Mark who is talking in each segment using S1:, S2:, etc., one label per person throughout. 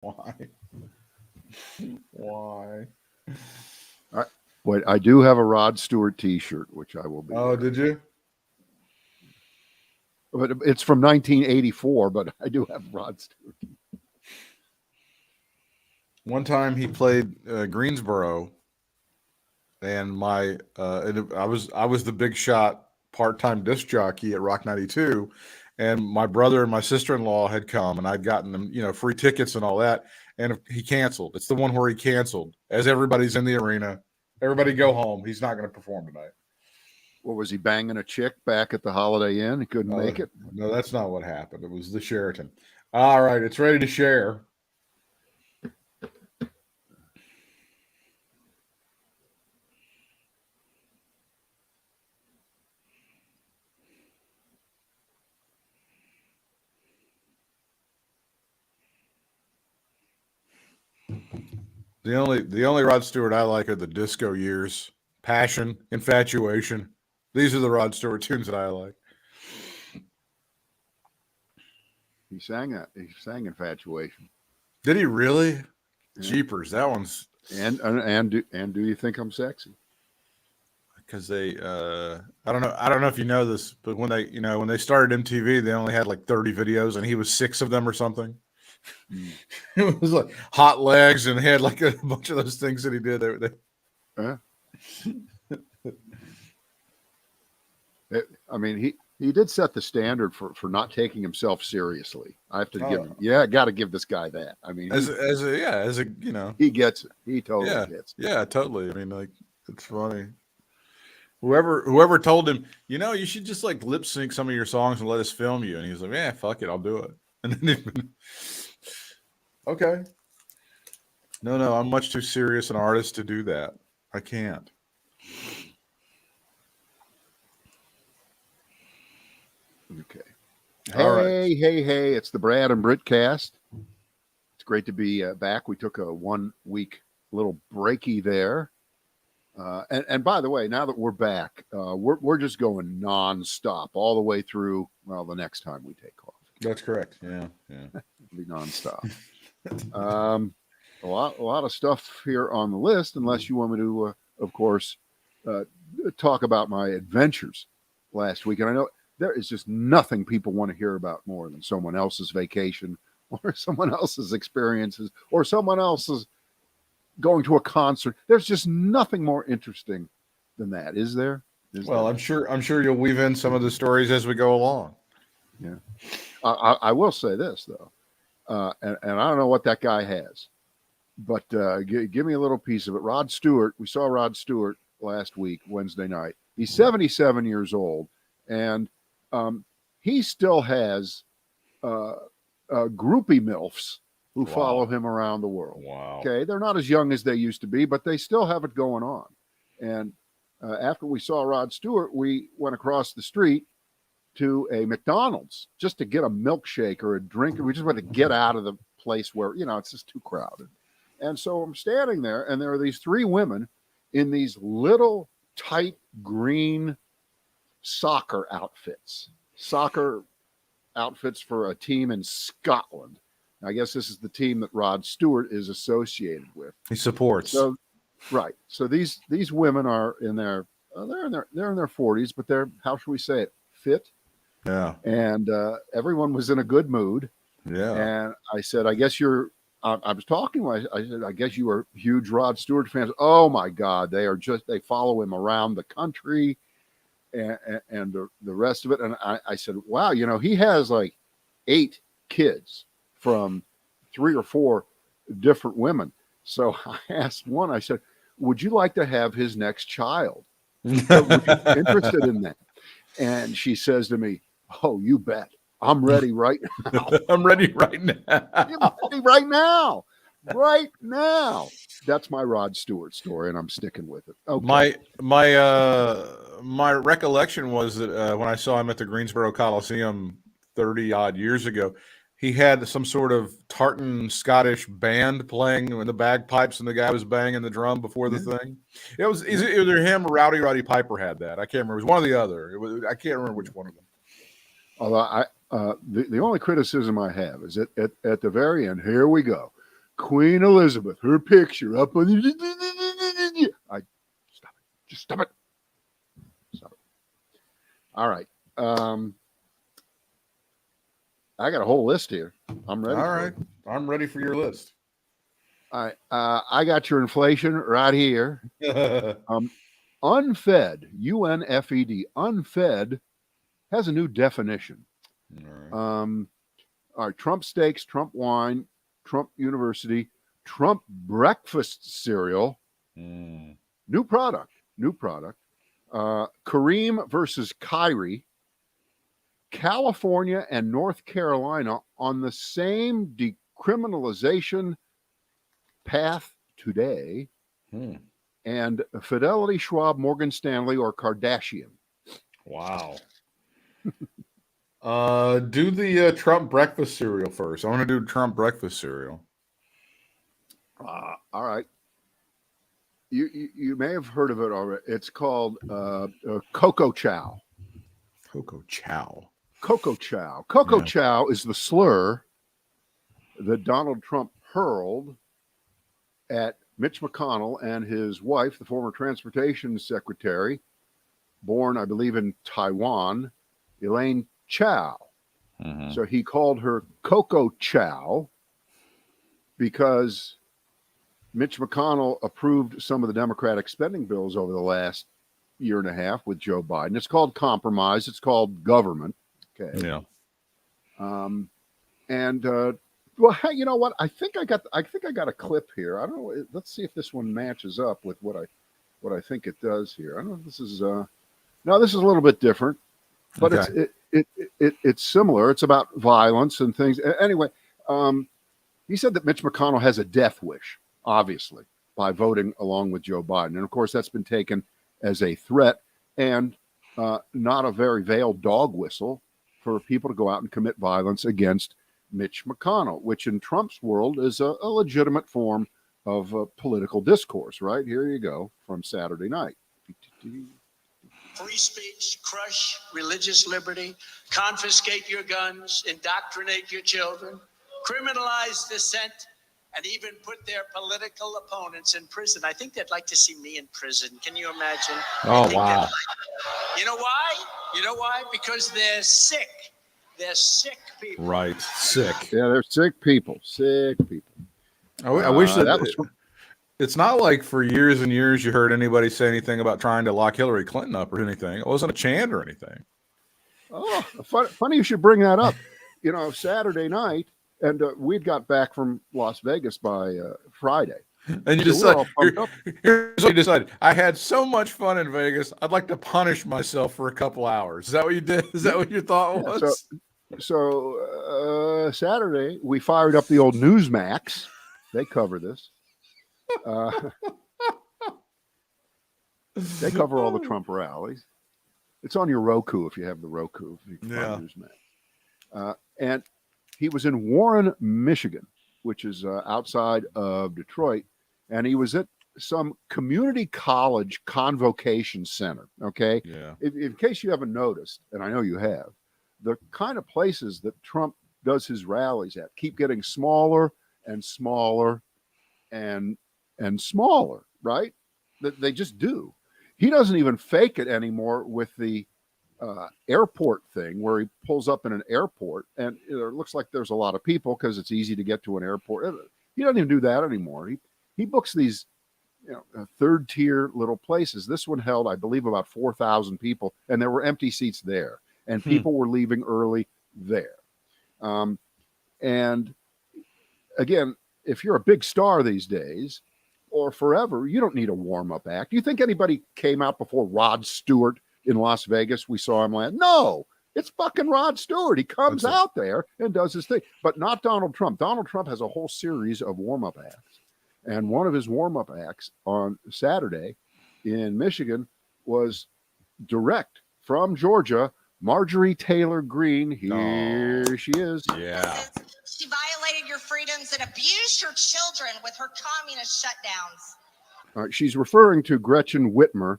S1: Why? Why?
S2: Wait, I do have a Rod Stewart T-shirt, which I will be.
S1: Oh, did you?
S2: But it's from 1984. But I do have Rod Stewart.
S1: One time he played Greensboro, and I was the big shot part-time disc jockey at Rock 92, and my brother and my sister-in-law had come, and I'd gotten them, free tickets and all that, and he canceled. It's the one where he canceled as everybody's in the arena. Everybody go home. He's not going to perform tonight.
S2: What was he banging a chick back at the Holiday Inn? He couldn't make it.
S1: No, that's not what happened. It was the Sheraton. All right, it's ready to share. The only Rod Stewart I like are the disco years, Passion, Infatuation. These are the Rod Stewart tunes that I like.
S2: He sang that. He sang Infatuation.
S1: Did he really? Yeah. Jeepers, that one's.
S2: And do you think I'm sexy?
S1: Because they, I don't know if you know this, but when they started MTV, they only had like 30 videos, and he was 6 of them or something. It was like Hot Legs, and he had like a bunch of those things that he did.
S2: I mean, he did set the standard for not taking himself seriously. I have to give him.
S1: Yeah,
S2: got to give this guy that. I mean,
S1: he
S2: gets it. He totally gets it.
S1: Yeah, totally. I mean, like, it's funny. Whoever told him, you should just like lip sync some of your songs and let us film you, and he was like, yeah, fuck it, I'll do it. And then okay. No, I'm much too serious an artist to do that. I can't.
S2: Okay.
S1: All right.
S2: Hey, it's the Brad and Britt cast. It's great to be back. We took a 1 week little breaky there. And by the way, now that we're back, we're just going nonstop all the way through, well, the next time we take off.
S1: That's correct. Yeah.
S2: It'll be nonstop. A lot of stuff here on the list, unless you want me to, of course, talk about my adventures last week. And I know there is just nothing people want to hear about more than someone else's vacation or someone else's experiences or someone else's going to a concert. There's just nothing more interesting than that, is there?
S1: Well, I'm sure you'll weave in some of the stories as we go along.
S2: Yeah. I will say this, though, and I don't know what that guy has, but give me a little piece of it. Rod Stewart, we saw Rod Stewart last week, Wednesday night. He's 77 years old, and he still has groupie MILFs who follow him around the world.
S1: Wow.
S2: Okay, they're not as young as they used to be, but they still have it going on. And after we saw Rod Stewart, we went across the street to a McDonald's just to get a milkshake or a drink. We just wanted to get out of the place where, it's just too crowded. And so I'm standing there, and there are these 3 women in these little tight green soccer outfits for a team in Scotland. I guess this is the team that Rod Stewart is associated with.
S1: He supports.
S2: So, right. So these women are in their they're in their 40s, but they're, how should we say it, fit.
S1: Yeah.
S2: And everyone was in a good mood.
S1: Yeah.
S2: And I said, I guess you're. I was talking. I said, I guess you are huge Rod Stewart fans. Oh my God, they follow him around the country, and the rest of it. And I said, wow, he has like 8 kids from 3 or 4 different women. So I asked one, I said, would you like to have his next child? Would you be interested in that? And she says to me, oh, you bet. I'm ready right now.
S1: I'm ready right now.
S2: I'm ready right now. Right now. That's my Rod Stewart story, and I'm sticking with it. Okay.
S1: My recollection was that when I saw him at the Greensboro Coliseum 30 odd years ago, he had some sort of tartan Scottish band playing in the bagpipes, and the guy was banging the drum before the thing. It was either him or Rowdy Piper had that. I can't remember. It was one or the other. I can't remember which one of them.
S2: Although the only criticism I have is at the very end, here we go. Queen Elizabeth, her picture up on the. Stop it. Just stop it. Stop it. All right. I got a whole list here. I'm ready.
S1: All right. I'm ready for your list.
S2: All right. I got your inflation right here. Unfed, UNFED, unfed has a new definition.
S1: All
S2: right. Trump steaks, Trump wine, Trump University, Trump breakfast cereal. New product. Kareem versus Kyrie. California and North Carolina on the same decriminalization path today. And Fidelity, Schwab, Morgan Stanley, or Kardashian.
S1: Wow. Do the Trump breakfast cereal first. I want to do Trump breakfast cereal.
S2: All right. You may have heard of it already. It's called Cocoa Chow.
S1: Cocoa Chow.
S2: Cocoa Chow. Cocoa Chow is the slur that Donald Trump hurled at Mitch McConnell and his wife, the former transportation secretary, born, I believe, in Taiwan, Elaine Chao. So he called her Cocoa Chow because Mitch McConnell approved some of the Democratic spending bills over the last year and a half with Joe Biden. It's called compromise. It's called government. Okay.
S1: Yeah.
S2: Well, hey, you know what? I think I got a clip here. I don't know. Let's see if this one matches up with what I think it does here. I don't know if this is no, this is a little bit different, but it's similar. It's about violence and things. Anyway, he said that Mitch McConnell has a death wish, obviously, by voting along with Joe Biden, and of course that's been taken as a threat and not a very veiled dog whistle for people to go out and commit violence against Mitch McConnell, which in Trump's world is a legitimate form of political discourse, right? Here you go from Saturday night.
S3: Free speech, crush religious liberty, confiscate your guns, indoctrinate your children, criminalize dissent, and even put their political opponents in prison. I think they'd like to see me in prison. Can you imagine?
S1: Oh, wow.
S3: You know why? You know why? Because they're sick. They're sick people.
S1: Right. Sick.
S2: Yeah, they're sick people. Sick people.
S1: I wish that was. It's not like for years and years you heard anybody say anything about trying to lock Hillary Clinton up or anything. It wasn't a chant or anything.
S2: Oh, funny you should bring that up. You know, Saturday night, and we'd got back from Las Vegas by Friday.
S1: And you decided, here's what you decided. I had so much fun in Vegas, I'd like to punish myself for a couple hours. Is that what you did? Is that what your thought was?
S2: So Saturday, we fired up the old Newsmax. They cover this. They cover all the Trump rallies. It's on your Roku if you have the Roku. You can find Newsmax. And he was in Warren, Michigan, which is outside of Detroit, and he was at some community college convocation center. Okay,
S1: yeah.
S2: In case you haven't noticed, and I know you have, the kind of places that Trump does his rallies at keep getting smaller and smaller and smaller, right? They just do. He doesn't even fake it anymore with the airport thing where he pulls up in an airport and it looks like there's a lot of people because it's easy to get to an airport. He doesn't even do that anymore. He books these, third tier little places. This one held, I believe, about 4,000 people, and there were empty seats there, and people were leaving early there. And again, if you're a big star these days or forever, you don't need a warm-up act. Do you think anybody came out before Rod Stewart in Las Vegas? We saw him land. No, it's fucking Rod Stewart. He comes out there and does his thing, but not Donald Trump. Donald Trump has a whole series of warm-up acts. And one of his warm-up acts on Saturday in Michigan was direct from Georgia, Marjorie Taylor Greene. Here she is.
S1: Yeah.
S4: She violated your freedoms and abused your children with her communist shutdowns.
S2: She's referring to Gretchen Whitmer,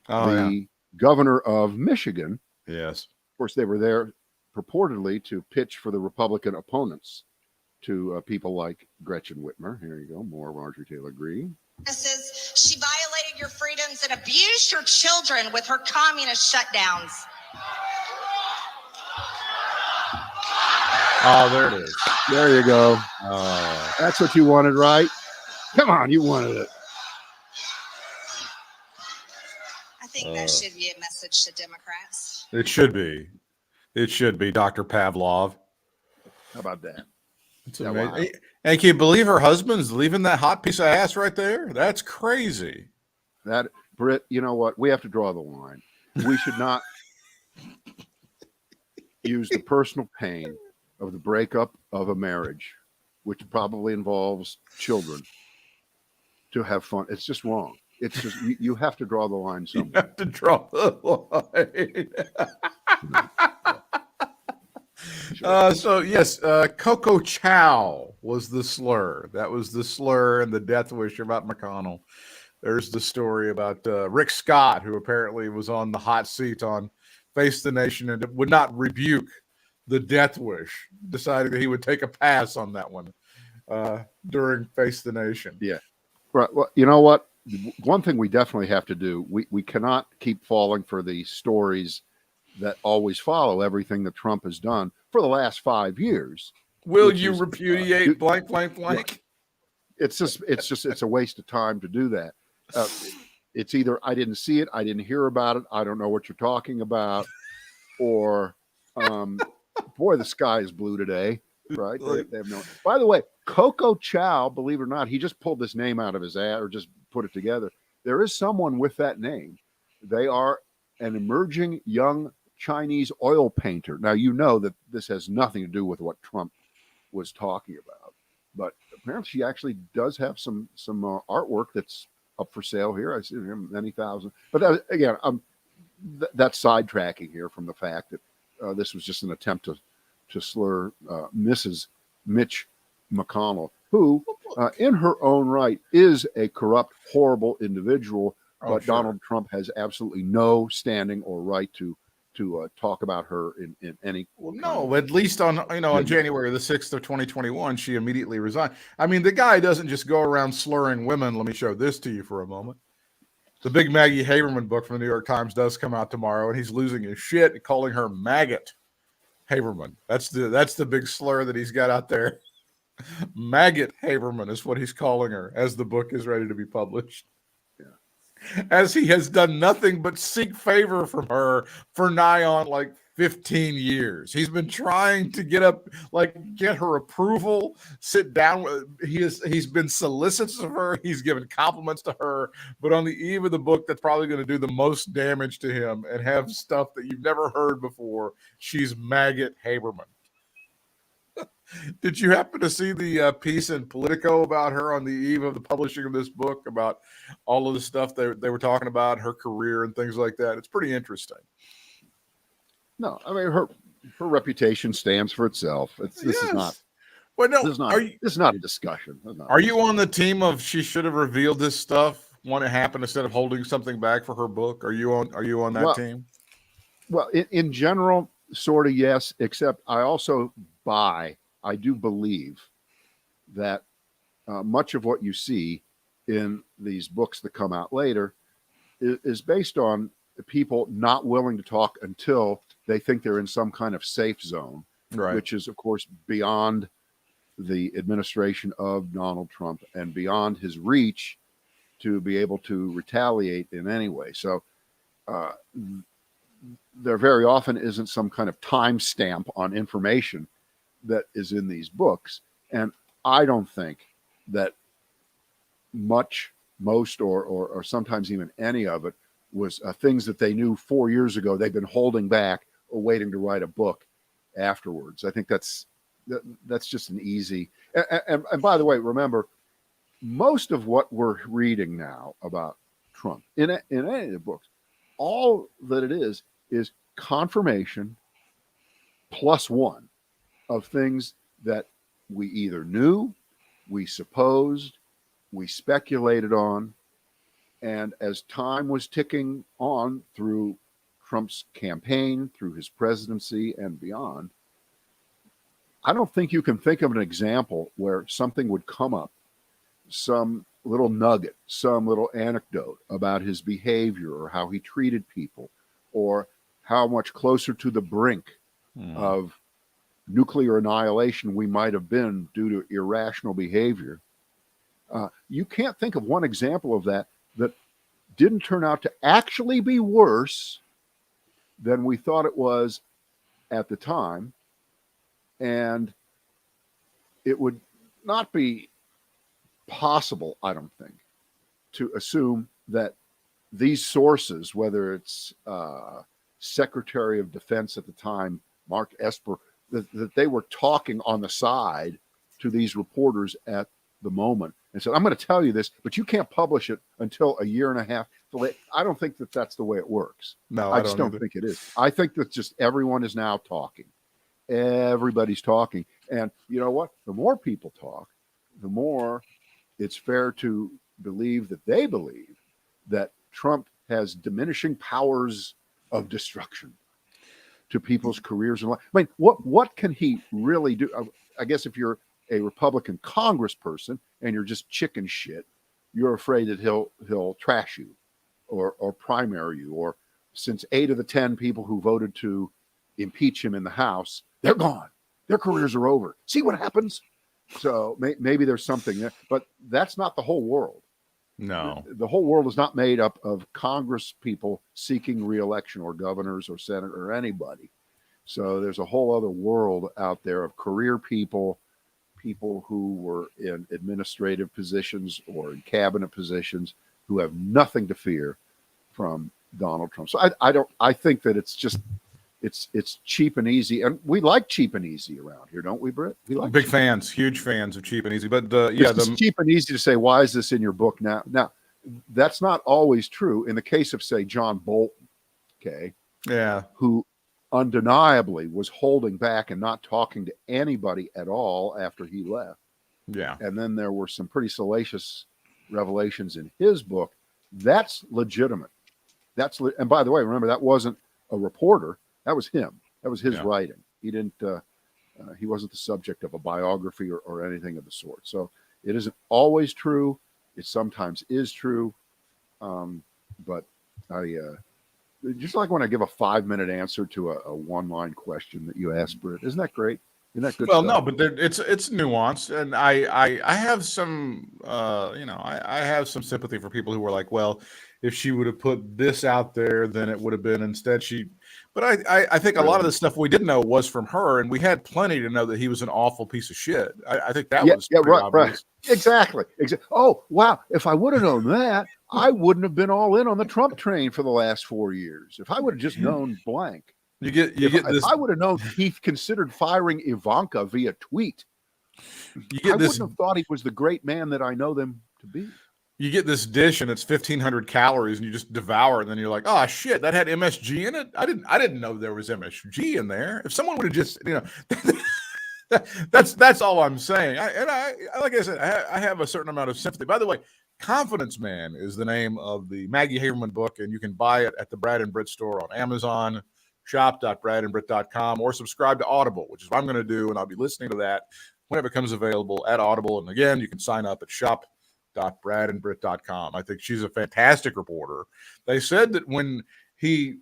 S2: the governor of Michigan.
S1: Yes.
S2: Of course, they were there purportedly to pitch for the Republican opponents to people like Gretchen Whitmer. Here you go, more Marjorie Taylor Greene.
S4: She violated your freedoms and abused your children with her communist shutdowns.
S1: Oh, there it is.
S2: There you go.
S1: Oh.
S2: That's what you wanted, right? Come on, you wanted it.
S4: I think that should be a message to Democrats.
S1: It should be. It should be, Dr. Pavlov.
S2: How about that?
S1: It's
S2: Yeah,
S1: amazing.
S2: wow.
S1: And can you believe her husband's leaving that hot piece of ass right there? That's crazy.
S2: That, Britt, you know what? We have to draw the line. We should not use the personal pain of the breakup of a marriage, which probably involves children, to have fun. It's just wrong. It's just, you have to draw the line
S1: You
S2: somewhere.
S1: have to draw the line. So yes, Coco Chow was the slur. That was the slur and the death wish about McConnell. There's the story about Rick Scott, who apparently was on the hot seat on Face the Nation and would not rebuke the death wish, deciding that he would take a pass on that one during Face the Nation.
S2: Yeah. Right. Well, you know what? One thing we definitely have to do, we cannot keep falling for the stories that always follow everything that Trump has done for the last 5 years.
S1: Will you repudiate blank, blank, blank?
S2: It's a waste of time to do that. It's either I didn't see it, I didn't hear about it, I don't know what you're talking about, or boy, the sky is blue today, right? They have no. By the way, Coco Chow, believe it or not, he just pulled this name out of his ass or just put it together. There is someone with that name. They are an emerging young Chinese oil painter. Now, you know that this has nothing to do with what Trump was talking about, but apparently she actually does have some artwork that's up for sale here. I see many thousand. But again, that's sidetracking here from the fact that this was just an attempt to slur Mrs. Mitch McConnell, who, in her own right, is a corrupt, horrible individual. But
S1: sure.
S2: Donald Trump has absolutely no standing or right to talk about her in any.
S1: Well, no, at least on January the 6th of 2021, she immediately resigned. I mean, the guy doesn't just go around slurring women. Let me show this to you for a moment. The big Maggie Haberman book from the New York Times does come out tomorrow, and he's losing his shit, calling her maggot Haberman. That's the big slur that he's got out there. Maggot Haberman is what he's calling her as the book is ready to be published. As he has done nothing but seek favor from her for nigh on like 15 years. He's been trying to get her approval, sit down with. He's been solicitous of her. He's given compliments to her, but on the eve of the book that's probably going to do the most damage to him and have stuff that you've never heard before, she's Maggot Haberman. Did you happen to see the piece in Politico about her on the eve of the publishing of this book, about all of the stuff they were talking about, her career and things like that? It's pretty interesting.
S2: No, I mean, her reputation stands for itself. This is not.
S1: Well, no,
S2: this is not a discussion.
S1: Are you on the team of she should have revealed this stuff when it happened instead of holding something back for her book? Are you on that team?
S2: Well, in general, sort of yes, except I do believe that much of what you see in these books that come out later is based on people not willing to talk until they think they're in some kind of safe zone,
S1: right?
S2: Which is, of course, beyond the administration of Donald Trump and beyond his reach to be able to retaliate in any way. So there very often isn't some kind of timestamp on information that is in these books. And I don't think that most, or sometimes even any of it was things that they knew 4 years ago they've been holding back or waiting to write a book afterwards. I think that's just an easy. And by the way, remember, most of what we're reading now about Trump in any of the books, all that it is confirmation plus one of things that we either knew, we supposed, we speculated on. And as time was ticking on through Trump's campaign, through his presidency and beyond, I don't think you can think of an example where something would come up, some little nugget, some little anecdote about his behavior or how he treated people or how much closer to the brink of nuclear annihilation we might have been due to irrational behavior. You can't think of one example of that didn't turn out to actually be worse than we thought it was at the time. And it would not be possible, I don't think, to assume that these sources, whether it's Secretary of Defense at the time, Mark Esper, that they were talking on the side to these reporters at the moment and said, I'm going to tell you this, but you can't publish it until a year and a half. I don't think that that's the way it works.
S1: No,
S2: I just don't think it is. I think that just everyone is now talking. Everybody's talking. And you know what? The more people talk, the more it's fair to believe that they believe that Trump has diminishing powers of destruction to people's careers and life. I mean, what can he really do? I guess if you're a Republican congressperson and you're just chicken shit, you're afraid that he'll trash you or primary you. Or since 8 of the 10 people who voted to impeach him in the House, they're gone. Their careers are over. See what happens? So maybe there's something there, but that's not the whole world.
S1: No.
S2: The whole world is not made up of Congress people seeking re-election or governors or senators or anybody. So there's a whole other world out there of career people who were in administrative positions or in cabinet positions who have nothing to fear from Donald Trump. So I think that it's just, it's cheap and easy. And we like cheap and easy around here, don't we, Britt? We like
S1: huge fans of cheap and easy. But
S2: it's cheap and easy to say, why is this in your book now? Now, that's not always true. In the case of, say, John Bolton, okay,
S1: yeah,
S2: who undeniably was holding back and not talking to anybody at all after he left.
S1: Yeah.
S2: And then there were some pretty salacious revelations in his book. That's legitimate. And by the way, remember, that wasn't a reporter. That was him. That was his writing. He didn't, he wasn't the subject of a biography or anything of the sort. So it isn't always true. It sometimes is true. But I, just like when I give a 5-minute answer to a one-line question that you asked, Britt, isn't that great? Isn't that good?
S1: Well,
S2: stuff?
S1: no, but it's nuanced, and I have some I have some sympathy for people who were like, well, if she would have put this out there, then it would have been instead she. But I think a lot of the stuff we didn't know was from her, and we had plenty to know that he was an awful piece of shit. I think that was
S2: right,
S1: obvious.
S2: Right, exactly. Oh wow! If I would have known that, I wouldn't have been all in on the Trump train for the last 4 years. If I would have just known blank. If I would have known he considered firing Ivanka via tweet, I wouldn't have thought he was the great man that I know them to be.
S1: You get this dish and it's 1,500 calories, and you just devour it, and then you're like, "Oh shit, that had MSG in it. I didn't know there was MSG in there. If someone would have just, that's all I'm saying. I like I said, I have a certain amount of sympathy. By the way, Confidence Man is the name of the Maggie Haberman book, and you can buy it at the Brad and Britt store on Amazon, shop.bradandbritt.com, or subscribe to Audible, which is what I'm going to do, and I'll be listening to that when it becomes available at Audible. And again, you can sign up at shop.bradandbritt.com. I think she's a fantastic reporter. They said that when he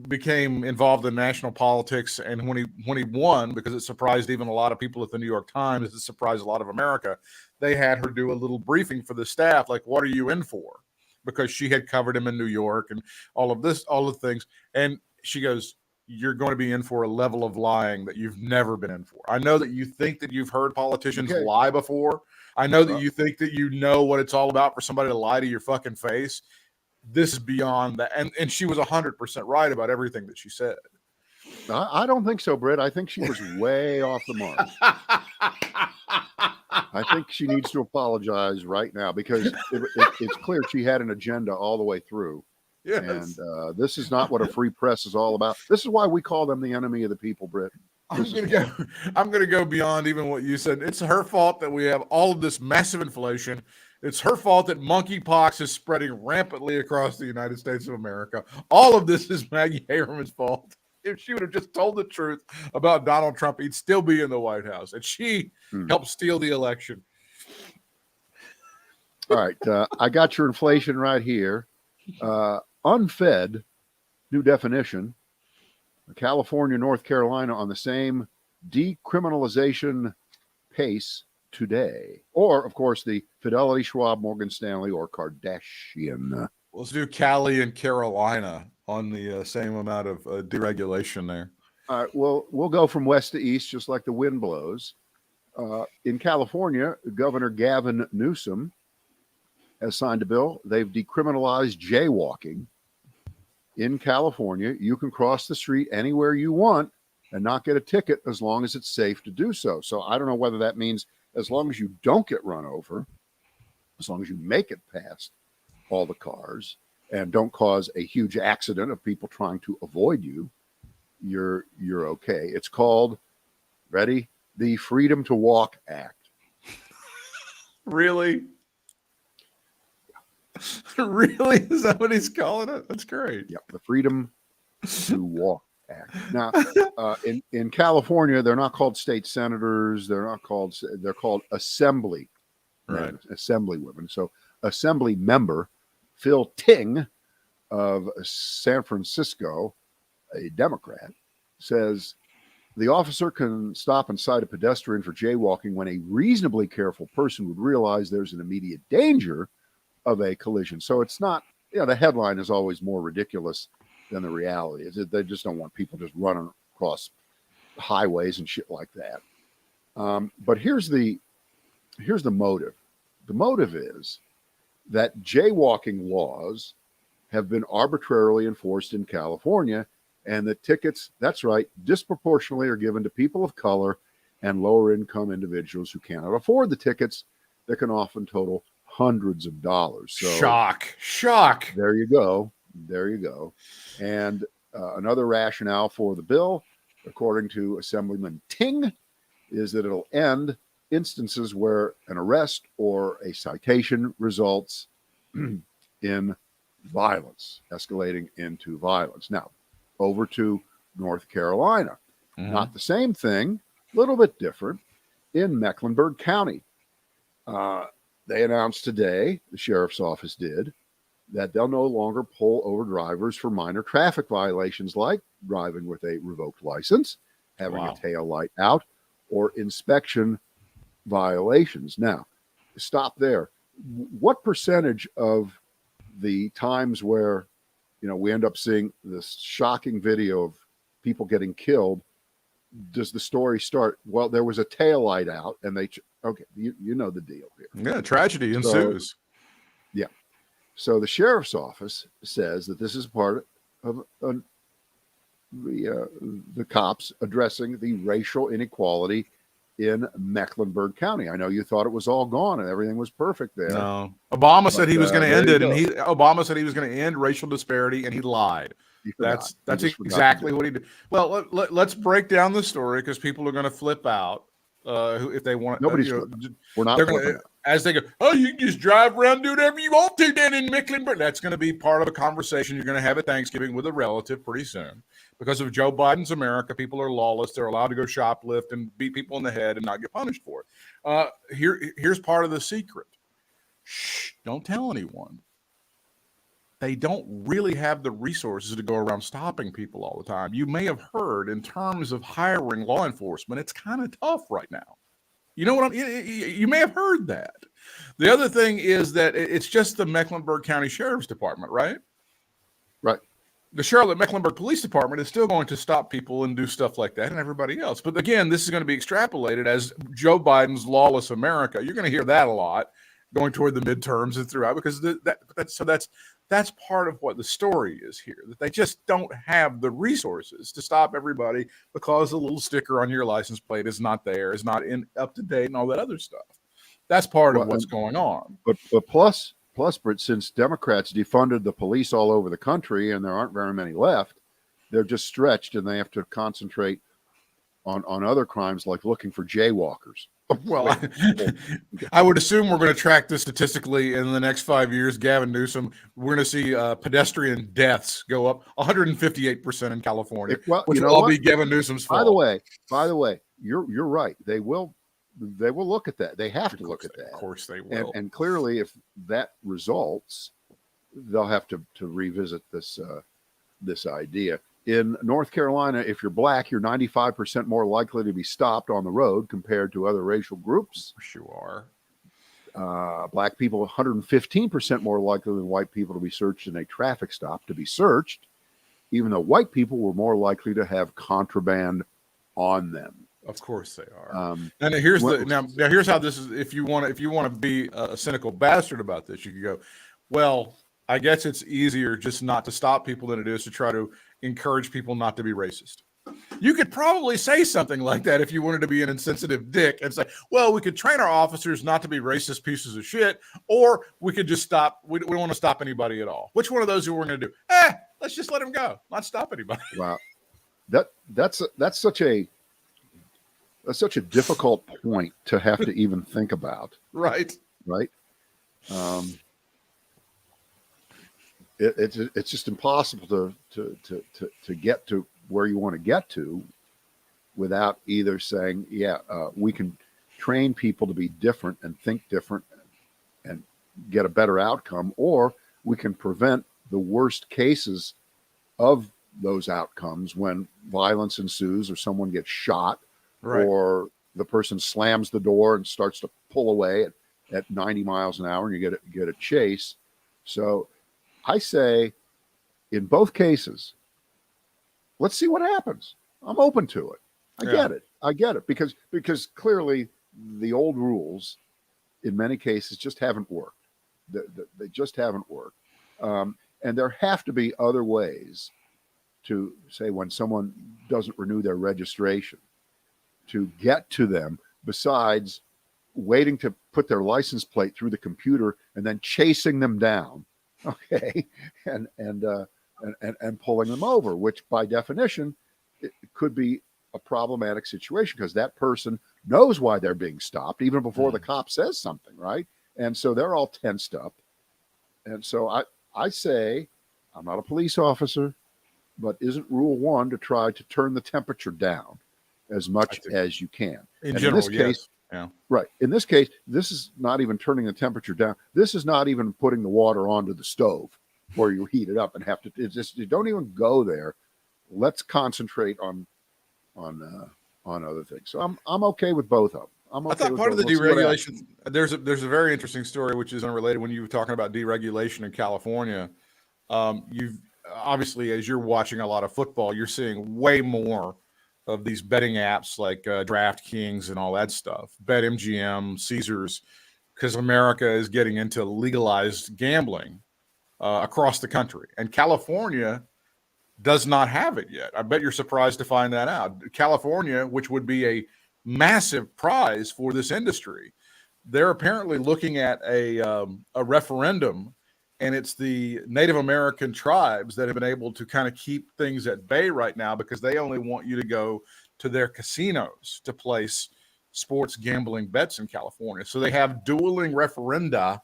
S1: became involved in national politics and when he won, because it surprised even a lot of people at the New York Times, it surprised a lot of America, they had her do a little briefing for the staff, like, what are you in for? Because she had covered him in New York and all of the things. And she goes, you're going to be in for a level of lying that you've never been in for. I know that you think that you've heard politicians lie before. I know that you think that you know what it's all about for somebody to lie to your fucking face. This is beyond that. And she was 100% right about everything that she said.
S2: I don't think so, Britt. I think she was way off the mark. I think she needs to apologize right now because it's clear she had an agenda all the way through. Yes. And this is not what a free press is all about. This is why we call them the enemy of the people, Britt. I'm
S1: going to go beyond even what you said. It's her fault that we have all of this massive inflation. It's her fault that monkeypox is spreading rampantly across the United States of America. All of this is Maggie Haberman's fault. if she would have just told the truth about Donald Trump, he'd still be in the White House. And she helped steal the election.
S2: All right. I got your inflation right here. Unfed, new definition. California, North Carolina on the same decriminalization pace today. Or, of course, the Fidelity, Schwab, Morgan Stanley, or Kardashian.
S1: Let's do Cali and Carolina on the same amount of deregulation there.
S2: All right. Well, we'll go from west to east, just like the wind blows. In California, Governor Gavin Newsom has signed a bill. They've decriminalized jaywalking. In California, you can cross the street anywhere you want and not get a ticket as long as it's safe to do so. So I don't know whether that means as long as you don't get run over, as long as you make it past all the cars and don't cause a huge accident of people trying to avoid you, you're okay. It's called, ready? The Freedom to Walk Act.
S1: Really? Really? Is that what he's calling it? That's great.
S2: Yeah, the Freedom to Walk Act. Now, in California, they're not called state senators. They're called assembly,
S1: right?
S2: Assemblywomen. So, Assembly member Phil Ting of San Francisco, a Democrat, says the officer can stop and cite a pedestrian for jaywalking when a reasonably careful person would realize there's an immediate danger of a collision. So it's not, the headline is always more ridiculous than the reality. Is that they just don't want people just running across highways and shit like that. But here's the motive. The motive is that jaywalking laws have been arbitrarily enforced in California, and the tickets, that's right, disproportionately are given to people of color and lower income individuals who cannot afford the tickets that can often total hundreds of dollars. So shock. There you go. And another rationale for the bill, according to Assemblyman Ting, is that it'll end instances where an arrest or a citation results in violence, escalating into violence. Now, over to North Carolina. Not the same thing, a little bit different. In Mecklenburg County, they announced today, the sheriff's office did, that they'll no longer pull over drivers for minor traffic violations like driving with a revoked license, having a tail light out, or inspection violations. Now, stop there. What percentage of the times where, we end up seeing this shocking video of people getting killed, does the story start? Well, there was a tail light out and they, you know the deal here.
S1: Yeah, tragedy ensues.
S2: Yeah. So the sheriff's office says that this is part of the cops addressing the racial inequality in Mecklenburg County. I know you thought it was all gone and everything was perfect there.
S1: No, Obama said he was going to end it, and Obama said he was going to end racial disparity, and he lied. That's exactly what he did. Well, let's break down the story because people are going to flip out if they want.
S2: Nobody's we're not.
S1: As they go, oh, you can just drive around, do whatever you want to then in Mecklenburg. That's going to be part of a conversation you're going to have at Thanksgiving with a relative pretty soon. Because of Joe Biden's America, people are lawless. They're allowed to go shoplift and beat people in the head and not get punished for it. Here's part of the secret. Shh, don't tell anyone. They don't really have the resources to go around stopping people all the time. You may have heard in terms of hiring law enforcement, it's kind of tough right now. You know what you may have heard that. The other thing is that it's just the Mecklenburg County Sheriff's Department, right?
S2: Right.
S1: The Charlotte Mecklenburg Police Department is still going to stop people and do stuff like that and everybody else. But again, this is going to be extrapolated as Joe Biden's lawless America. You're going to hear that a lot going toward the midterms and throughout because that's part of what the story is here, that they just don't have the resources to stop everybody because the little sticker on your license plate is not there, is not up to date and all that other stuff. That's part of what's going on.
S2: But plus, Britt, since Democrats defunded the police all over the country and there aren't very many left, they're just stretched and they have to concentrate on other crimes like looking for jaywalkers.
S1: Well, I would assume we're going to track this statistically in the next 5 years. Gavin Newsom, we're going to see pedestrian deaths go up 158% in California, which will all be Gavin Newsom's fault.
S2: By the way, you're right. They will look at that. They have to look at that.
S1: Of course they will.
S2: And clearly, if that results, they'll have to revisit this idea. In North Carolina, if you're black, you're 95% more likely to be stopped on the road compared to other racial groups.
S1: Of course you are.
S2: Black people 115% more likely than white people to be searched in a traffic stop, even though white people were more likely to have contraband on them.
S1: Of course they are. And here's how this is. If you want to be a cynical bastard about this, you could go, well, I guess it's easier just not to stop people than it is to try to encourage people not to be racist. You could probably say something like that if you wanted to be an insensitive dick and say, well, we could train our officers not to be racist pieces of shit, or we could just stop. We don't want to stop anybody at all. Which one of those are we going to do? Let's just let them go. Not stop anybody.
S2: Wow. That's such a difficult point to have to even think about.
S1: Right.
S2: It's just impossible to get to where you want to get to without either saying, we can train people to be different and think different and get a better outcome, or we can prevent the worst cases of those outcomes when violence ensues or someone gets shot, or the person slams the door and starts to pull away at 90 miles an hour and you get a chase. So I say, in both cases, let's see what happens. I'm open to it. I get it because clearly the old rules in many cases just haven't worked. They just haven't worked. And there have to be other ways to say when someone doesn't renew their registration to get to them besides waiting to put their license plate through the computer and then chasing them down. Okay. And pulling them over, which by definition, it could be a problematic situation because that person knows why they're being stopped even before the cop says something. Right. And so they're all tensed up. And so I say, I'm not a police officer, but isn't rule one to try to turn the temperature down as much as you can?
S1: In general,
S2: this case,
S1: yeah. Right.
S2: In this case, this is not even turning the temperature down. This is not even putting the water onto the stove where you heat it up and have to. It's just you don't even go there. Let's concentrate on other things. So I'm okay with both of them.
S1: I thought part of the deregulation. There's a very interesting story which is unrelated. When you were talking about deregulation in California, you've obviously, as you're watching a lot of football, you're seeing way more of these betting apps like DraftKings and all that stuff, BetMGM, Caesars, because America is getting into legalized gambling across the country. And California does not have it yet. I bet you're surprised to find that out. California, which would be a massive prize for this industry, they're apparently looking at a referendum. And it's the Native American tribes that have been able to kind of keep things at bay right now because they only want you to go to their casinos to place sports gambling bets in California. So they have dueling referenda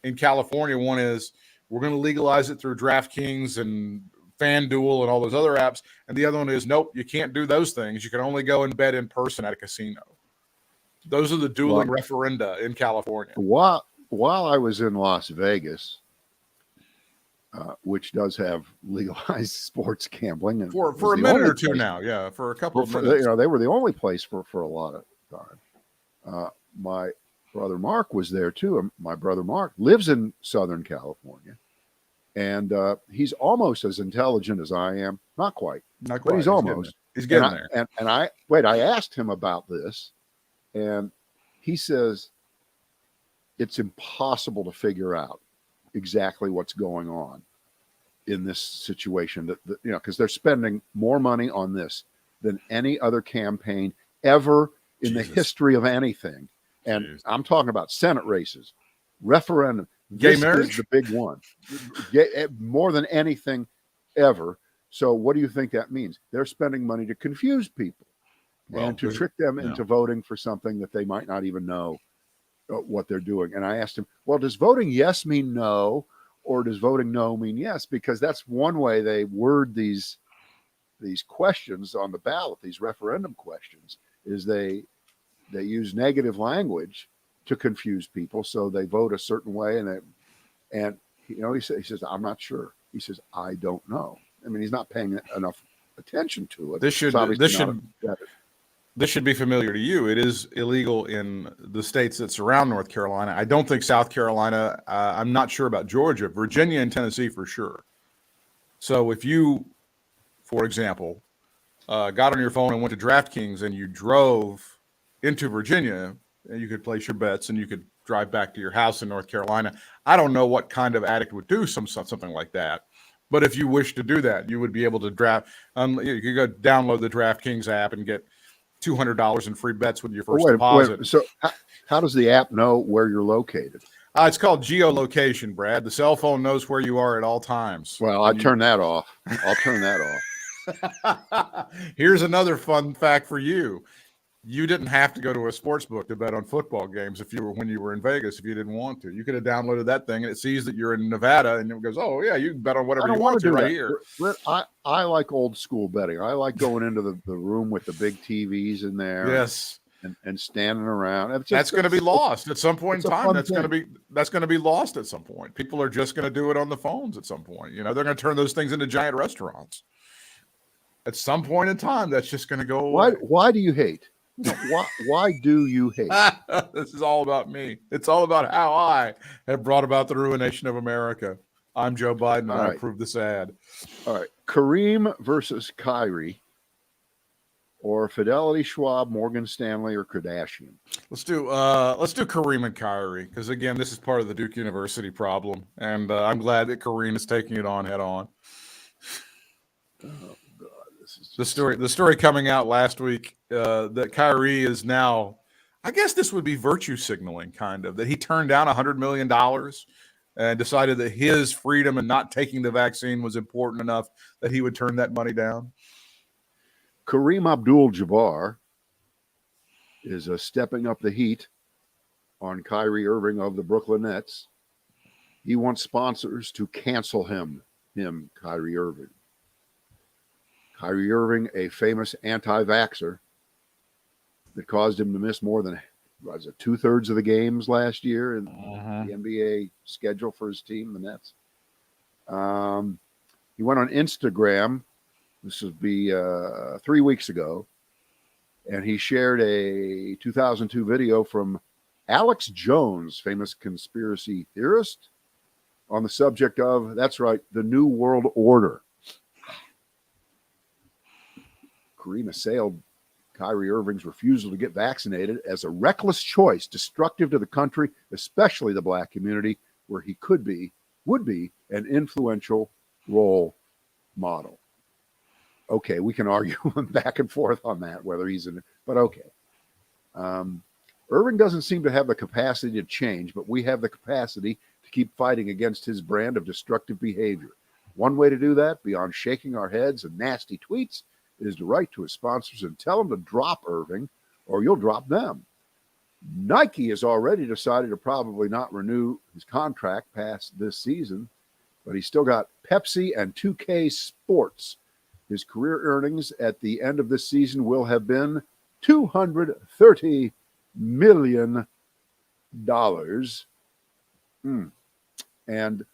S1: in California. One is we're going to legalize it through DraftKings and FanDuel and all those other apps. And the other one is, nope, you can't do those things. You can only go and bet in person at a casino. Those are the dueling referenda in California.
S2: While I was in Las Vegas, which does have legalized sports gambling, and
S1: for a minute or two now, for a couple of minutes.
S2: They were the only place for a lot of time. My brother Mark was there too. My brother Mark lives in Southern California, and he's almost as intelligent as I am. Not quite, but he's almost.
S1: He's getting there.
S2: And I asked him about this, and he says it's impossible to figure out exactly what's going on in this situation that because they're spending more money on this than any other campaign ever in the history of anything. And I'm talking about Senate races, referendum.
S1: Gay marriage
S2: is the big one, more than anything ever. So what do you think that means? They're spending money to confuse people. and to trick them into voting for something that they might not even know what they're doing. And I asked him, well, does voting yes mean no, or does voting no mean yes? Because that's one way they word these questions on the ballot, these referendum questions, is they use negative language to confuse people, so they vote a certain way, and he says, I'm not sure. He says, I don't know. I mean, he's not paying enough attention to it.
S1: This should be familiar to you. It is illegal in the states that surround North Carolina. I don't think South Carolina. I'm not sure about Georgia, Virginia, and Tennessee for sure. So if you, for example, got on your phone and went to DraftKings and you drove into Virginia, and you could place your bets and you could drive back to your house in North Carolina. I don't know what kind of addict would do something like that. But if you wish to do that, you would be able to draft. You could go download the DraftKings app and get $200 in free bets with your first deposit.
S2: So how does the app know where you're located?
S1: It's called geolocation, Brad. The cell phone knows where you are at all times.
S2: Well, I'll turn that off.
S1: Here's another fun fact for you. You didn't have to go to a sports book to bet on football games when you were in Vegas if you didn't want to. You could have downloaded that thing and it sees that you're in Nevada and it goes, oh yeah, you can bet on whatever you want to right here.
S2: Britt, I like old school betting. I like going into the room with the big TVs in there.
S1: Yes.
S2: And standing around.
S1: That's going to be lost at some point in time. That's going to be lost at some point. People are just going to do it on the phones at some point. They're going to turn those things into giant restaurants. At some point in time, that's just going to go away.
S2: Why do you hate? Why do you hate?
S1: This is all about me. It's all about how I have brought about the ruination of America. I'm Joe Biden, and I approve this ad.
S2: All right. Kareem versus Kyrie, or Fidelity, Schwab, Morgan Stanley, or Kardashian?
S1: Let's do Kareem and Kyrie, because again, this is part of the Duke University problem, and I'm glad that Kareem is taking it on head on.
S2: Oh God,
S1: the story coming out last week that Kyrie is now, I guess this would be virtue signaling, kind of, that he turned down $100 million and decided that his freedom and not taking the vaccine was important enough that he would turn that money down.
S2: Kareem Abdul-Jabbar is stepping up the heat on Kyrie Irving of the Brooklyn Nets. He wants sponsors to cancel him, Kyrie Irving. Kyrie Irving, a famous anti-vaxxer that caused him to miss more than 2/3 of the games last year in the NBA schedule for his team, the Nets. He went on Instagram. This would be 3 weeks ago, and he shared a 2002 video from Alex Jones, famous conspiracy theorist, on the subject of, that's right, the New World Order. Kareem assailed Kyrie Irving's refusal to get vaccinated as a reckless choice, destructive to the country, especially the black community, where he would be an influential role model. Okay, we can argue back and forth on that, whether but okay. Irving doesn't seem to have the capacity to change, but we have the capacity to keep fighting against his brand of destructive behavior. One way to do that, beyond shaking our heads and nasty tweets, is to write to his sponsors and tell them to drop Irving, or you'll drop them. Nike has already decided to probably not renew his contract past this season, but he's still got Pepsi and 2K Sports. His career earnings at the end of this season will have been $230 million. And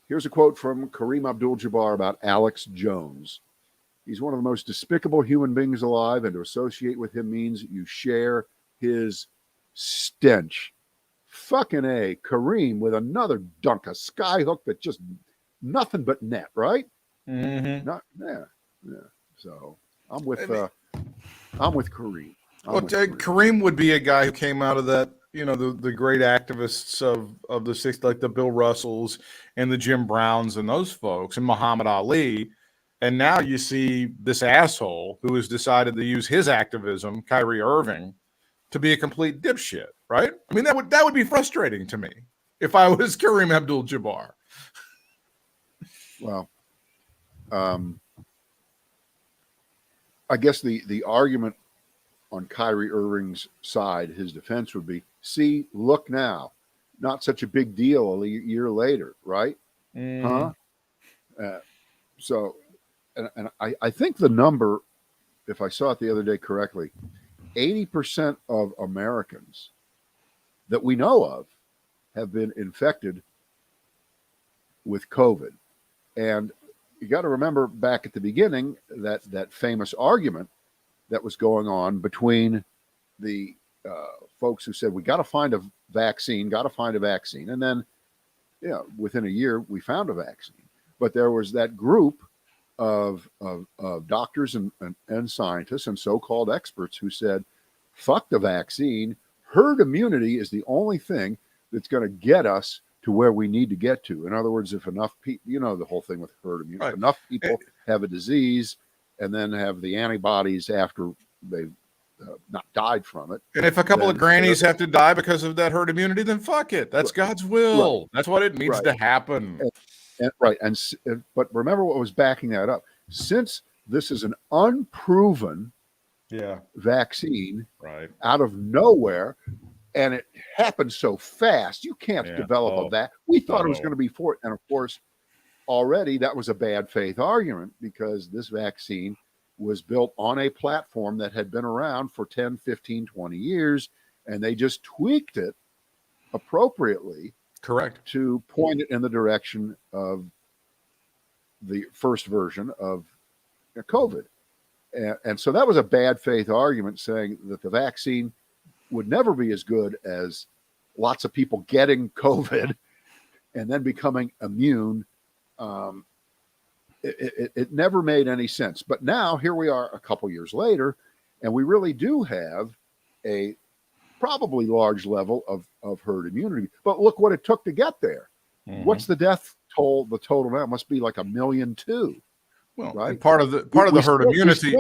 S2: here's a quote from Kareem Abdul-Jabbar about Alex Jones. He's one of the most despicable human beings alive, and to associate with him means you share his stench. Fucking A. Kareem with another dunk, a skyhook that just nothing but net, right?
S1: Mm-hmm.
S2: Yeah. So I'm with Kareem.
S1: Kareem would be a guy who came out of that, the great activists of the 60s, like the Bill Russells and the Jim Browns and those folks, and Muhammad Ali. And now you see this asshole who has decided to use his activism, Kyrie Irving, to be a complete dipshit, right? I mean, that would be frustrating to me if I was Kareem Abdul-Jabbar.
S2: Well, I guess the argument on Kyrie Irving's side, his defense would be, see, look now, not such a big deal a year later, right? Huh? So, and I think the number, if I saw it the other day correctly, 80% of Americans that we know of have been infected with COVID. And you got to remember back at the beginning that famous argument that was going on between the folks who said, we got to find a vaccine. And then, within a year, we found a vaccine. But there was that group of doctors and scientists and so-called experts who said, fuck the vaccine. Herd immunity is the only thing that's going to get us to where we need to get to. In other words, if enough people, the whole thing with herd immunity,
S1: right.
S2: If enough people have a disease and then have the antibodies after they've not died from it.
S1: And if a couple of grannies have to die because of that herd immunity, then fuck it. That's God's will. Right. That's what it needs to happen.
S2: But remember what was backing that up. Since this is an unproven vaccine out of nowhere, and it happened so fast, you can't develop that. We thought it was going to be for it. And of course, already that was a bad faith argument because this vaccine was built on a platform that had been around for 10, 15, 20 years, and they just tweaked it appropriately.
S1: Correct.
S2: To point it in the direction of the first version of COVID. And so that was a bad faith argument saying that the vaccine would never be as good as lots of people getting COVID and then becoming immune. It never made any sense. But now here we are a couple years later, and we really do have a probably large level of herd immunity. But look what it took to get there. Mm-hmm. What's the death toll? The total now must be like 1.2 million.
S1: Well,
S2: right?
S1: Part of the herd immunity.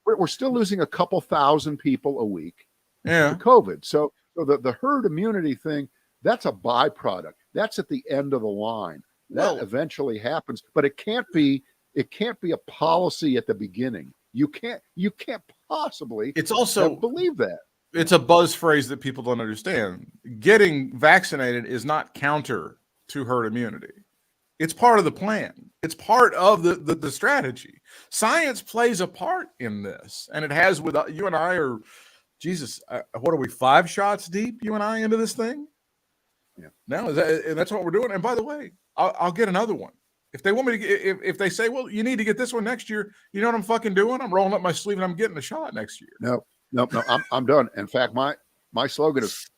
S2: We're still losing a couple thousand people a week to COVID. So the herd immunity thing, that's a byproduct. That's at the end of the line. That eventually happens, but it can't be a policy at the beginning. You can't possibly believe that.
S1: It's a buzz phrase that people don't understand. Getting vaccinated is not counter to herd immunity. It's part of the plan. It's part of the strategy. Science plays a part in this, and it has with you and I are, Jesus, what are we, 5 shots deep, you and I, into this thing?
S2: Yeah.
S1: Now, and that's what we're doing. And by the way, I'll get another one. If they want me to, if they say, well, you need to get this one next year, you know what I'm fucking doing? I'm rolling up my sleeve and I'm getting a shot next year.
S2: No, I'm done. In fact, my slogan is,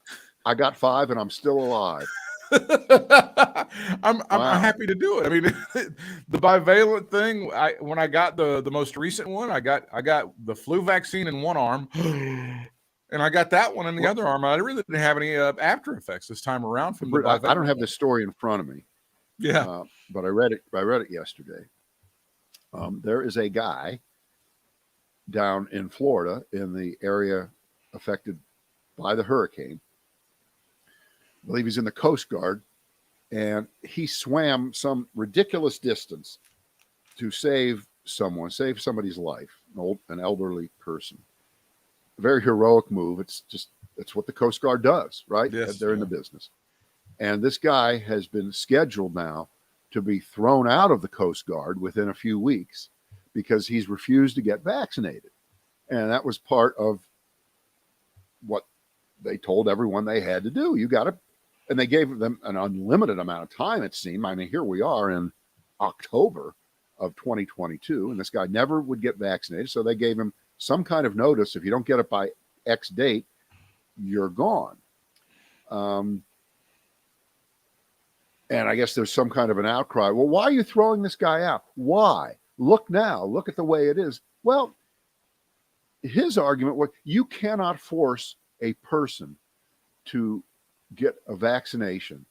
S2: I got 5 and I'm still alive.
S1: I'm happy to do it. I mean, the bivalent thing. When I got the most recent one, I got the flu vaccine in one arm, and I got that one in the other arm. I really didn't have any after effects this time around from the bivalent.
S2: I don't have this story in front of me.
S1: Yeah,
S2: but I read it yesterday. There is a guy down in Florida in the area affected by the hurricane. I believe he's in the Coast Guard, and he swam some ridiculous distance to save somebody's life, an elderly person. A very heroic move. It's what the Coast Guard does, right?
S1: Yes,
S2: they're in the business. And this guy has been scheduled now to be thrown out of the Coast Guard within a few weeks because he's refused to get vaccinated. And that was part of what they told everyone they had to do. You got to. And they gave them an unlimited amount of time, it seemed. I mean, here we are in October of 2022, and this guy never would get vaccinated. So they gave him some kind of notice. If you don't get it by X date, you're gone. And I guess there's some kind of an outcry. Well, why are you throwing this guy out? Why? Look now. Look at the way it is. Well, his argument was you cannot force a person to get a vaccination,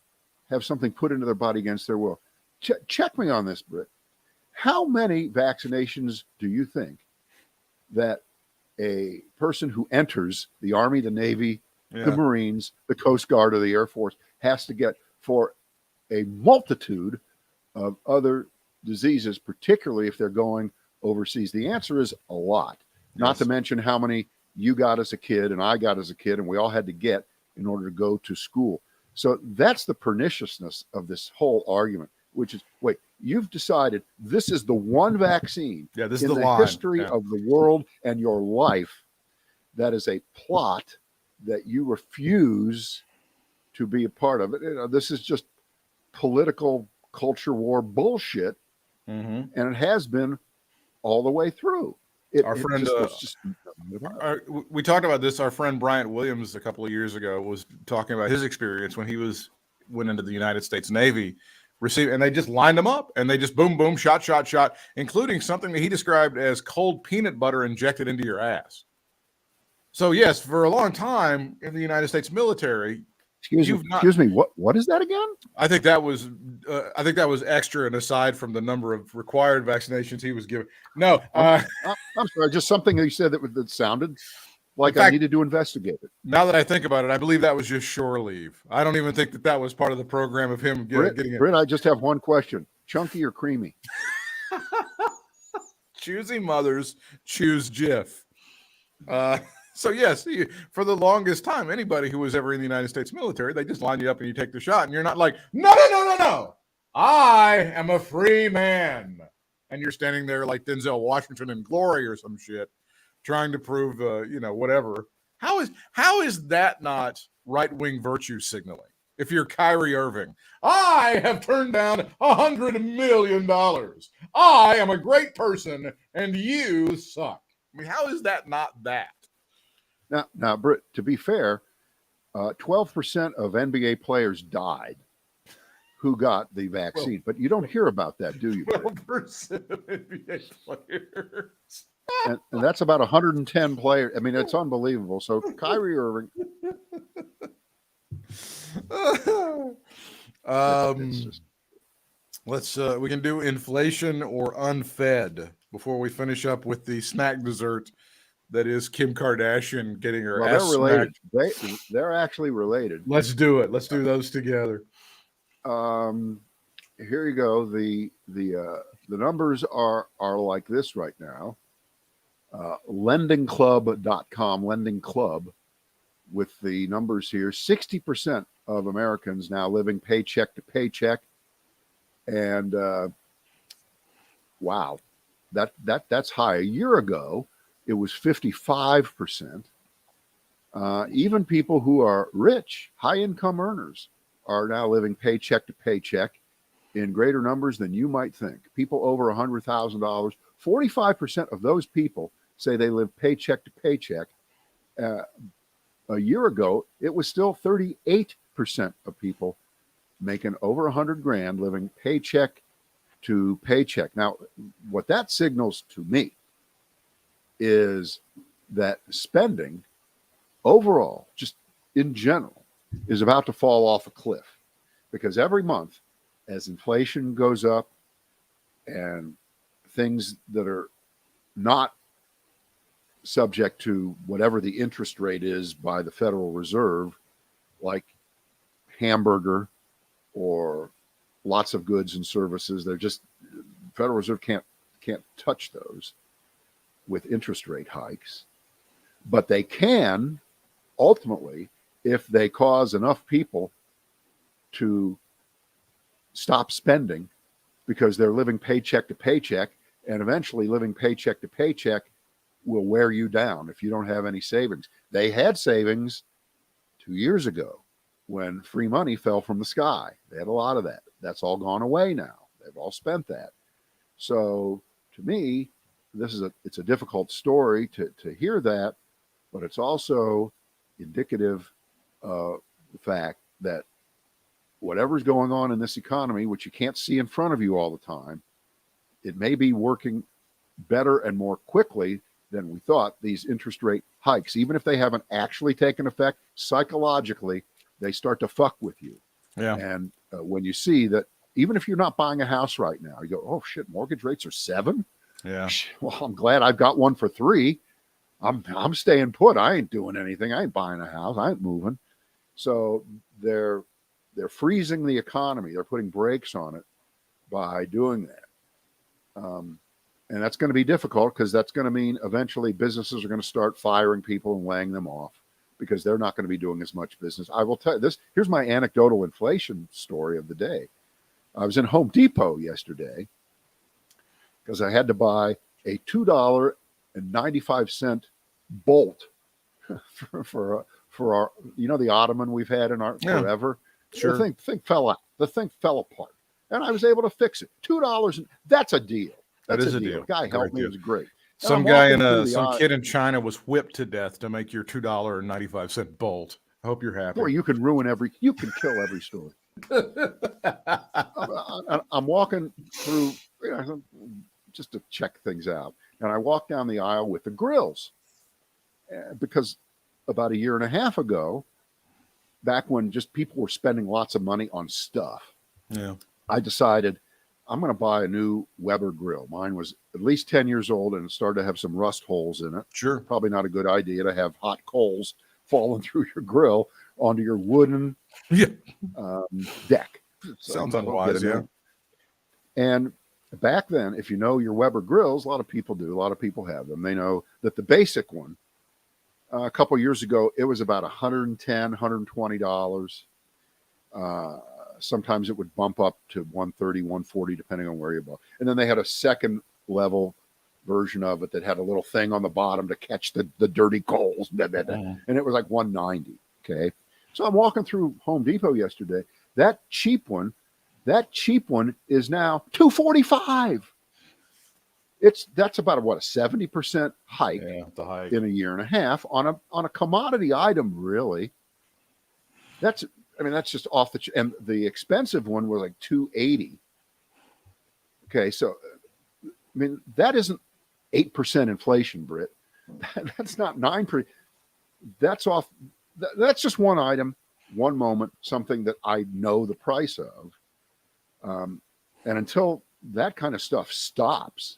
S2: have something put into their body against their will. Check me on this, Britt. How many vaccinations do you think that a person who enters the Army, the Navy, the Marines, the Coast Guard, or the Air Force has to get for a multitude of other diseases, particularly if they're going overseas? The answer is a lot. Not to mention how many you got as a kid and I got as a kid, and we all had to get in order to go to school. So that's the perniciousness of this whole argument, which is, wait, you've decided this is the one vaccine
S1: Yeah, this is
S2: in
S1: the
S2: the
S1: line.
S2: history
S1: Yeah.
S2: of the world and your life that is a plot that you refuse to be a part of it. You know, this is just political culture war bullshit,
S1: Mm-hmm.
S2: and it has been all the way through.
S1: Our friend, we talked about this. Our friend Bryant Williams a couple of years ago was talking about his experience when he went into the United States Navy, and they just lined him up and they just boom, boom, shot, including something that he described as cold peanut butter injected into your ass. So yes, for a long time in the United States military,
S2: excuse me, what is that again?
S1: I think that was extra and aside from the number of required vaccinations he was given. No,
S2: I'm sorry, just something you said that sounded like I needed to investigate it.
S1: Now that I think about it, I believe that was just shore leave. I don't even think that was part of the program of him getting it.
S2: Britt, I just have one question: chunky or creamy?
S1: Choosy mothers choose Jif. So yes, for the longest time, anybody who was ever in the United States military, they just line you up and you take the shot, and you're not like, no, I am a free man, and you're standing there like Denzel Washington in Glory or some shit, trying to prove, whatever. How is that not right-wing virtue signaling? If you're Kyrie Irving, I have turned down $100 million. I am a great person, and you suck. I mean, how is that not that?
S2: Now, Britt, to be fair, 12% of NBA players died who got the vaccine, but you don't hear about that, do you?
S1: 12% of NBA players.
S2: And that's about 110 players. I mean, it's unbelievable. So Kyrie Irving.
S1: We can do inflation or unfed before we finish up with the snack dessert that is Kim Kardashian getting her ass
S2: they're related. They're actually related.
S1: Let's do it. Let's do those together.
S2: Here you go. The numbers are like this right now. Lendingclub.com, Lending Club, with the numbers here. 60% of Americans now living paycheck to paycheck, and wow, that's high. A year ago, it was 55%. Even people who are rich, high income earners, are now living paycheck to paycheck in greater numbers than you might think. People over $100,000, 45% of those people say they live paycheck to paycheck. A year ago, it was still 38% of people making over $100,000 living paycheck to paycheck. Now, what that signals to me is that spending overall, just in general, is about to fall off a cliff, because every month as inflation goes up and things that are not subject to whatever the interest rate is by the Federal Reserve, like hamburger or lots of goods and services, they're just, Federal Reserve can't touch those with interest rate hikes, but they can ultimately if they cause enough people to stop spending because they're living paycheck to paycheck, and eventually living paycheck to paycheck will wear you down if you don't have any savings. They had savings 2 years ago when free money fell from the sky. They had a lot of that. That's all gone away now. They've all spent that. So to me, it's a difficult story to hear that, but it's also indicative of the fact that whatever's going on in this economy, which you can't see in front of you all the time, it may be working better and more quickly than we thought. These interest rate hikes, even if they haven't actually taken effect, psychologically, they start to fuck with you.
S1: Yeah.
S2: And when you see that, even if you're not buying a house right now, you go, oh shit, mortgage rates are 7%.
S1: Yeah.
S2: Well, I'm glad I've got one for 3%. I'm staying put. I ain't doing anything. I ain't buying a house. I ain't moving. So they're freezing the economy. They're putting brakes on it by doing that. And that's going to be difficult because that's going to mean eventually businesses are going to start firing people and laying them off because they're not going to be doing as much business. I will tell you this. Here's my anecdotal inflation story of the day. I was in Home Depot yesterday because I had to buy a $2.95 bolt for our, the ottoman we've had in our forever.
S1: Sure.
S2: The thing fell out. The thing fell apart, and I was able to fix it. $2, that's a deal. That's
S1: a deal.
S2: The guy helped me. It was great.
S1: Some kid in China was whipped to death to make your $2.95 bolt. I hope you're happy.
S2: Boy, you can kill every story. I'm walking through, just to check things out, and I walk down the aisle with the grills because about a year and a half ago, back when just people were spending lots of money on stuff, I decided I'm going to buy a new Weber grill. Mine was at least 10 years old and it started to have some rust holes in it.
S1: Sure.
S2: Probably not a good idea to have hot coals falling through your grill onto your wooden deck.
S1: Sounds unwise, yeah.
S2: And back then, if you know your Weber grills, a lot of people do. A lot of people have them. They know that the basic one, a couple years ago, it was about $110, $120. Sometimes it would bump up to $130, $140, depending on where you bought. And then they had a second level version of it that had a little thing on the bottom to catch the dirty coals. And it was like $190. Okay. So I'm walking through Home Depot yesterday. That cheap one is now $245. That's about a 70% hike in a year and a half on a commodity item, really. That's just off and the expensive one was like $280. Okay, so that isn't 8% inflation, Britt. That's not 9%. That's off. That's just one item, one moment, something that I know the price of. And until that kind of stuff stops,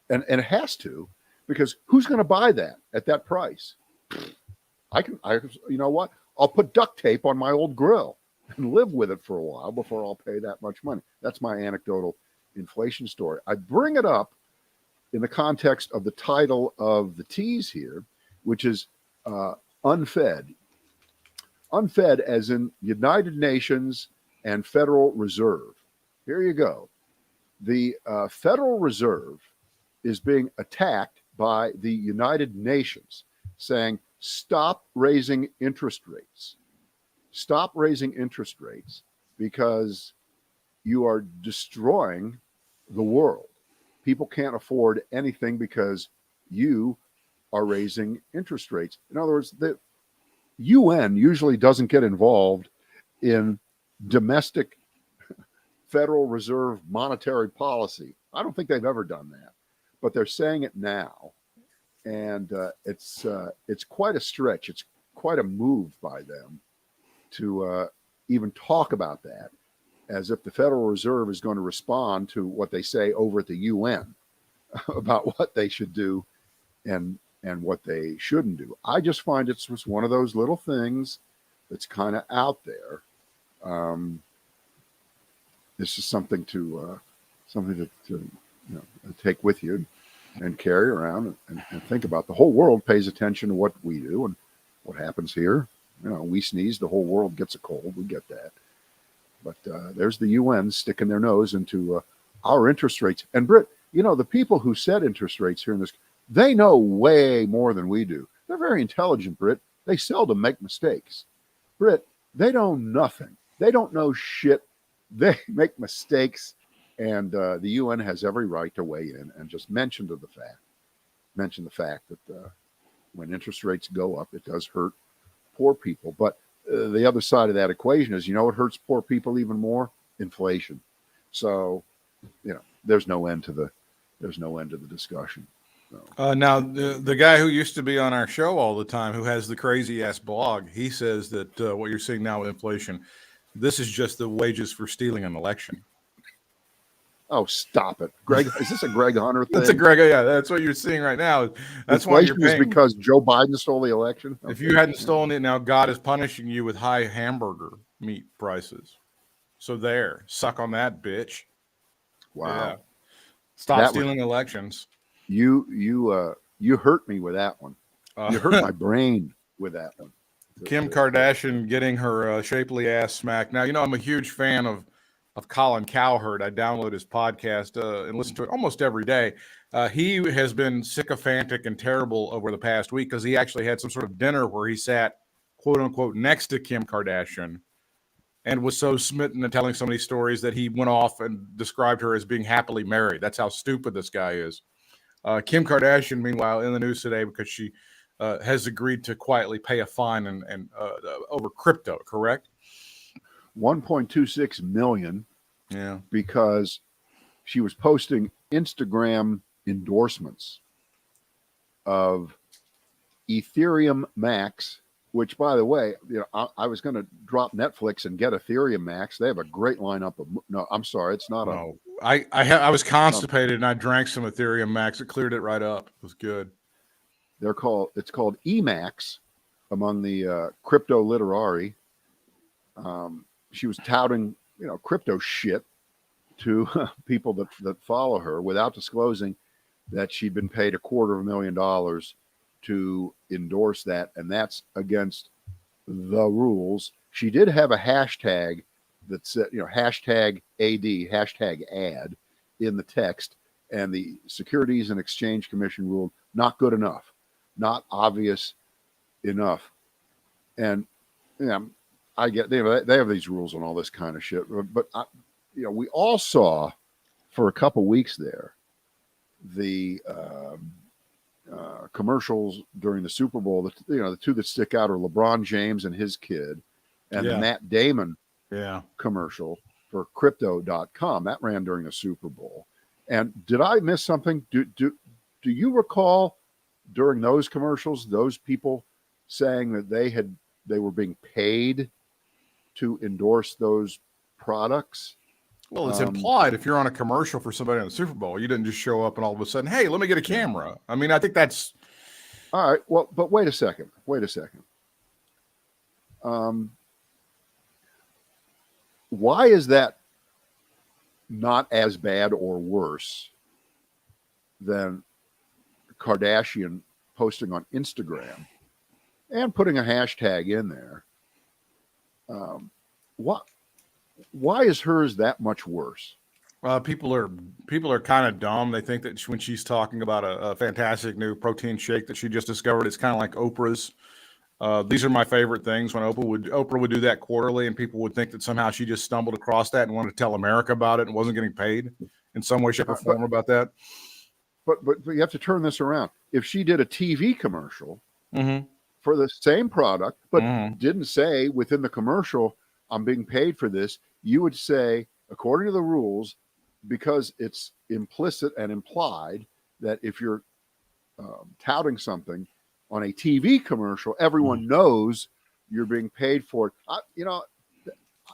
S2: and it has to, because who's going to buy that at that price? You know what? I'll put duct tape on my old grill and live with it for a while before I'll pay that much money. That's my anecdotal inflation story. I bring it up in the context of the title of the tease here, which is unfed. Unfed as in United Nations and Federal Reserve. Here you go. The Federal Reserve is being attacked by the United Nations, saying, stop raising interest rates. Stop raising interest rates because you are destroying the world. People can't afford anything because you are raising interest rates. In other words, the UN usually doesn't get involved in domestic Federal Reserve monetary policy. I don't think they've ever done that, but they're saying it now. And it's quite a stretch. It's quite a move by them to even talk about that, as if the Federal Reserve is going to respond to what they say over at the UN about what they should do and what they shouldn't do. I just find it's just one of those little things that's kind of out there. This is something to take with you and carry around and think about. The whole world pays attention to what we do and what happens here. We sneeze, the whole world gets a cold. We get that. But there's the UN sticking their nose into our interest rates. And Britt, the people who set interest rates here in this, they know way more than we do. They're very intelligent, Britt. They seldom make mistakes. Britt, they know nothing. They don't know shit. They make mistakes. And the UN has every right to weigh in and just mention the fact that when interest rates go up, it does hurt poor people. But the other side of that equation is, what hurts poor people even more? Inflation. So, there's no end to the discussion. So.
S1: Now, the guy who used to be on our show all the time, who has the crazy ass blog, he says that what you're seeing now with inflation, this is just the wages for stealing an election.
S2: Oh, stop it, Greg! Is this a Greg Hunter thing?
S1: That's a Greg. Yeah, that's what you're seeing right now. That's why you're paying.
S2: Is because Joe Biden stole the election.
S1: Okay. If you hadn't stolen it, now God is punishing you with high hamburger meat prices. So there, suck on that, bitch.
S2: Wow.
S1: Yeah. Stop stealing elections.
S2: You hurt me with that one. You hurt my brain with that one.
S1: Kim Kardashian getting her shapely ass smacked. Now, I'm a huge fan of Colin Cowherd. I download his podcast and listen to it almost every day. He has been sycophantic and terrible over the past week because he actually had some sort of dinner where he sat, quote unquote, next to Kim Kardashian and was so smitten and telling so many stories that he went off and described her as being happily married. That's how stupid this guy is. Kim Kardashian, meanwhile, in the news today because she has agreed to quietly pay a fine and over crypto, correct?
S2: 1.26 million.
S1: Yeah. Because
S2: she was posting Instagram endorsements of Ethereum Max, which, by the way, I was going to drop Netflix and get Ethereum Max. They have a great lineup of. No, I'm sorry, it's not
S1: no. I was constipated and I drank some Ethereum Max. It cleared it right up. It was good.
S2: It's called Emax among the crypto literati. She was touting, crypto shit to people that follow her without disclosing that she'd been paid $250,000 to endorse that, and that's against the rules. She did have a hashtag that said, hashtag AD, hashtag ad in the text, and the Securities and Exchange Commission ruled not good enough, not obvious enough. And I get they have these rules on all this kind of shit, but we all saw for a couple weeks there the commercials during the Super Bowl. The two that stick out are LeBron James and his kid, and the Matt Damon commercial for Crypto.com that ran during the Super Bowl. And did I miss something? Do you recall during those commercials those people saying that they were being paid to endorse those products?
S1: Well, it's implied if you're on a commercial for somebody on the Super Bowl, you didn't just show up and all of a sudden, hey, let me get a camera. I mean, I think that's
S2: all right. Well, but wait a second. Why is that not as bad or worse than Kardashian posting on Instagram and putting a hashtag in there? Why is hers that much worse?
S1: People are kind of dumb. They think that when she's talking about a fantastic new protein shake that she just discovered, it's kind of like Oprah's. These are my favorite things. When Oprah would do that quarterly, and people would think that somehow she just stumbled across that and wanted to tell America about it and wasn't getting paid in some way, shape, or form about that.
S2: But you have to turn this around. If she did a TV commercial for the same product, but didn't say within the commercial, I'm being paid for this, you would say, according to the rules, because it's implicit and implied that if you're touting something on a TV commercial, everyone knows you're being paid for it.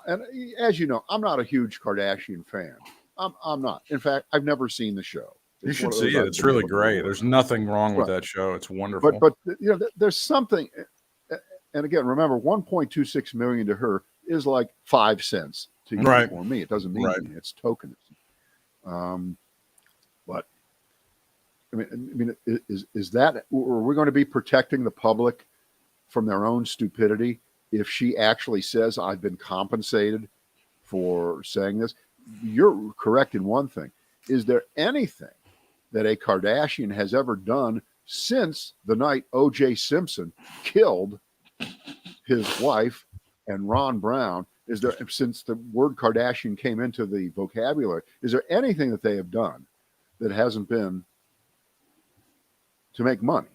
S2: And as you know, I'm not a huge Kardashian fan. I'm not. In fact, I've never seen the show.
S1: You should see it. It's really great. There's nothing wrong with that show. It's wonderful.
S2: But there's something. And again, remember, 1.26 million to her is like 5 cents to you or me. It doesn't mean anything. It's tokenism. But I mean, is that, are we going to be protecting the public from their own stupidity if she actually says I've been compensated for saying this? You're correct in one thing. Is there anything that a Kardashian has ever done since the night O.J. Simpson killed his wife and Ron Brown? Is there, since the word Kardashian came into the vocabulary, is there anything that they have done that hasn't been to make money?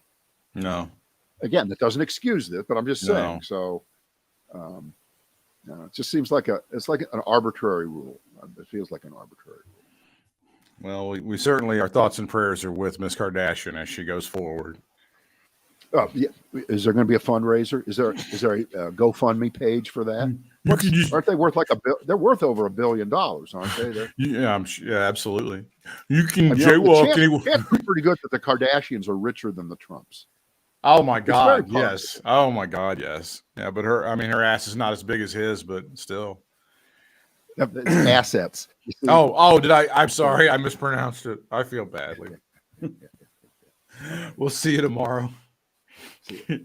S1: No.
S2: Again, that doesn't excuse this, but I'm just saying. No. So, it just seems like it's like an arbitrary rule. It feels like an arbitrary rule.
S1: Well, we certainly, our thoughts and prayers are with Miss Kardashian as she goes forward.
S2: Oh, yeah. Is there going to be a fundraiser? Is there a GoFundMe page for that? Aren't they worth They're worth over $1 billion, aren't they?
S1: Yeah, absolutely. You can jaywalk anywhere.
S2: It's pretty good that the Kardashians are richer than the Trumps.
S1: Oh my God, yes. Oh my God, yes. Yeah, but her ass is not as big as his, but still.
S2: It's assets.
S1: Oh, did I? I'm sorry. I mispronounced it. I feel badly. We'll see you tomorrow.
S2: See ya.